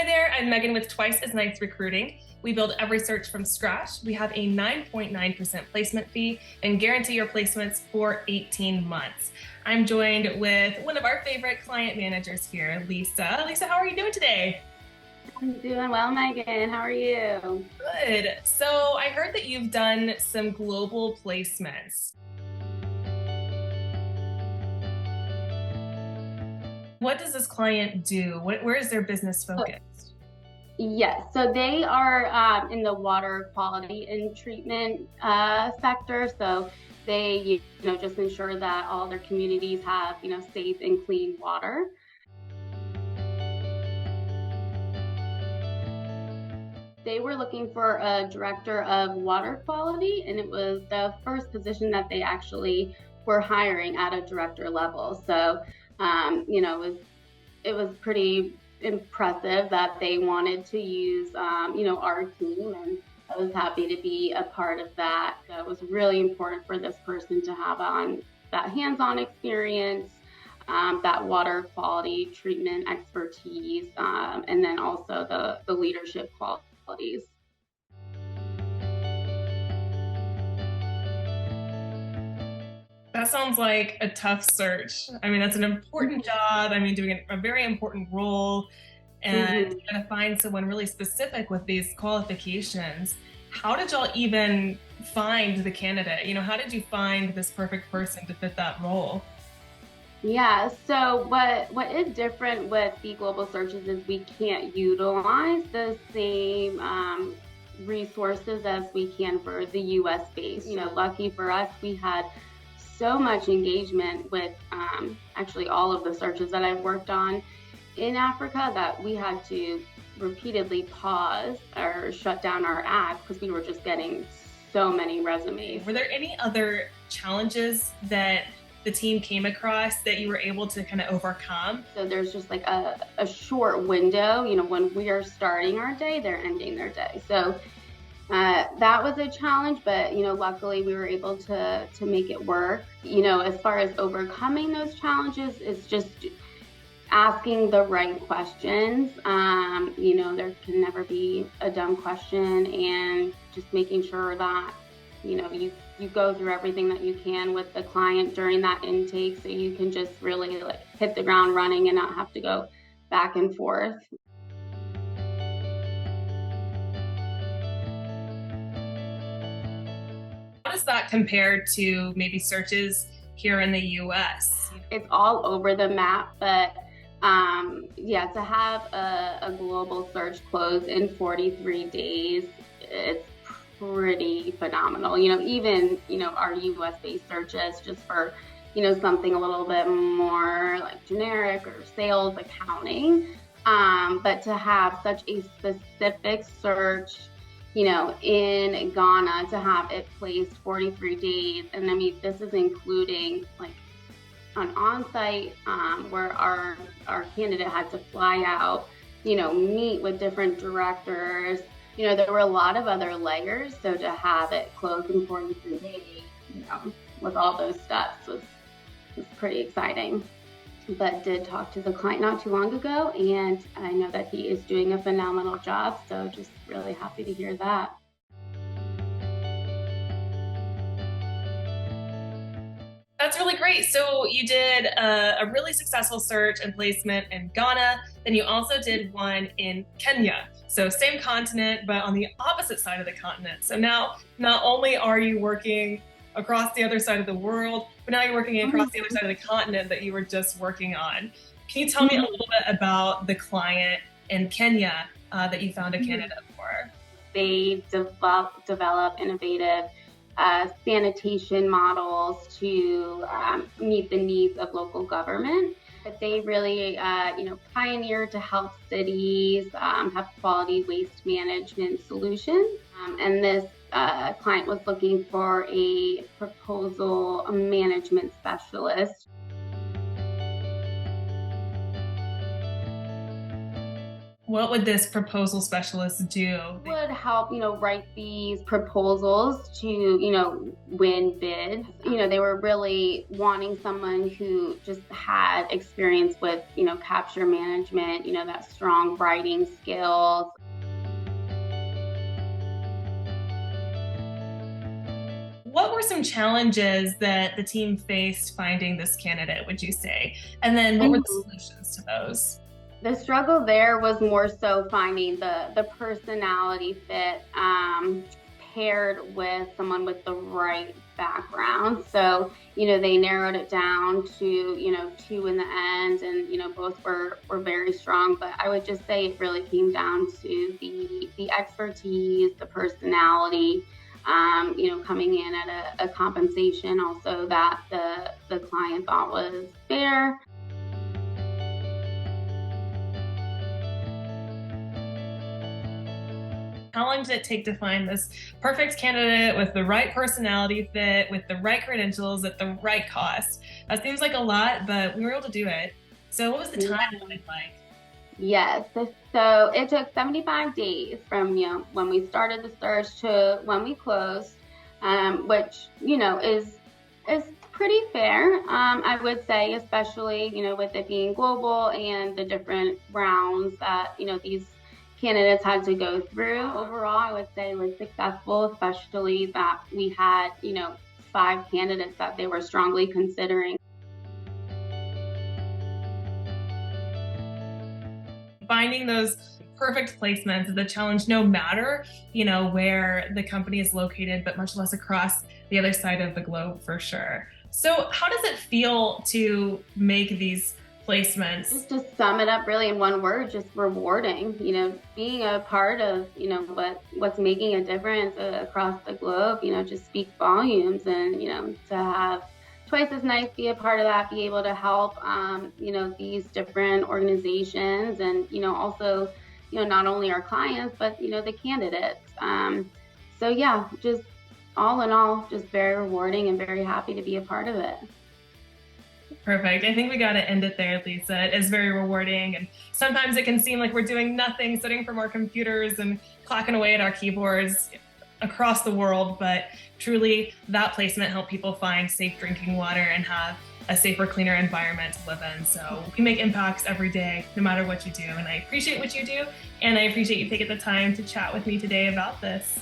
Hi there, I'm Megan with Twice as Nice Recruiting. We build every search from scratch. We have a 9.9% placement fee and guarantee your placements for 18 months. I'm joined with one of our favorite client managers here, Lisa. Lisa, how are you doing today? I'm doing well, Megan. How are you? Good. So I heard that you've done some global placements. What does this client do? Where is their business Oh, focused? yes, so they are in the water quality and treatment sector. So they, just ensure that all their communities have, safe and clean water. They were looking for a director of water quality, and it was the first position that they actually were hiring at a director level. So, it was pretty impressive that they wanted to use, our team, and I was happy to be a part of that. So it was really important for this person to have on that hands-on experience, that water quality treatment expertise, and then also the leadership qualities. That sounds like a tough search. I mean, that's an important job. I mean, doing a very important role, and Mm-hmm. you gotta find someone really specific with these qualifications. How did y'all even find the candidate? How did you find this perfect person to fit that role? Yeah, so what is different with the global searches is we can't utilize the same resources as we can for the US base. Lucky for us, we had so much engagement with actually all of the searches that I've worked on in Africa that we had to repeatedly pause or shut down our ad because we were just getting so many resumes. Were there any other challenges that the team came across that you were able to kind of overcome? So there's just like a short window, when we are starting our day, they're ending their day. So that was a challenge, but luckily we were able to make it work. As far as overcoming those challenges, it's just asking the right questions. There can never be a dumb question, and just making sure that you go through everything that you can with the client during that intake, so you can just really like hit the ground running and not have to go back and forth. How does that compare to maybe searches here in the US? It's all over the map, but yeah, to have a global search close in 43 days, it's pretty phenomenal. Even, our US based searches just for, something a little bit more like generic or sales accounting. But to have such a specific search, in Ghana, to have it placed 43 days. And I mean, this is including like an on-site where our candidate had to fly out, meet with different directors. There were a lot of other layers. So to have it closed in 43 days, with all those steps was pretty exciting. But did talk to the client not too long ago, and I know that he is doing a phenomenal job. So just really happy to hear that. That's really great. So you did a really successful search and placement in Ghana. Then you also did one in Kenya. So same continent, but on the opposite side of the continent. So now not only are you working across the other side of the world, but now you're working across the other side of the continent that you were just working on. Can you tell me a little bit about the client in Kenya that you found a candidate for? They develop innovative sanitation models to meet the needs of local government. But they really, pioneered to help cities have quality waste management solutions. And this client was looking for a proposal management specialist. What would this proposal specialist do? Would help, write these proposals to, win bids. They were really wanting someone who just had experience with, capture management, that strong writing skills. What were some challenges that the team faced finding this candidate, would you say? And then what were the solutions to those? The struggle there was more so finding the personality fit paired with someone with the right background. So, they narrowed it down to, two in the end, and, both were very strong. But I would just say it really came down to the expertise, the personality, coming in at a compensation also that the client thought was fair. How long did it take to find this perfect candidate with the right personality fit, with the right credentials at the right cost? That seems like a lot, but we were able to do it. So what was the timeline like? Yes. So it took 75 days from, when we started the search to when we closed, which, is pretty fair. I would say, especially, with it being global and the different rounds that, these candidates had to go through. Overall, I would say it was successful, especially that we had, 5 candidates that they were strongly considering. Finding those perfect placements is a challenge no matter, where the company is located, but much less across the other side of the globe for sure. So how does it feel to make these placements? Just to sum it up really in one word, just rewarding. Being a part of, what's making a difference across the globe, just speaks volumes. And, to have Twice as Nice be a part of that, be able to help, these different organizations and, also, not only our clients, but, the candidates. So yeah, just all in all, just very rewarding and very happy to be a part of it. Perfect. I think we got to end it there, Lisa. It is very rewarding. And sometimes it can seem like we're doing nothing, sitting from our computers and clacking away at our keyboards across the world. But truly, that placement helped people find safe drinking water and have a safer, cleaner environment to live in. So we make impacts every day, no matter what you do. And I appreciate what you do. And I appreciate you taking the time to chat with me today about this.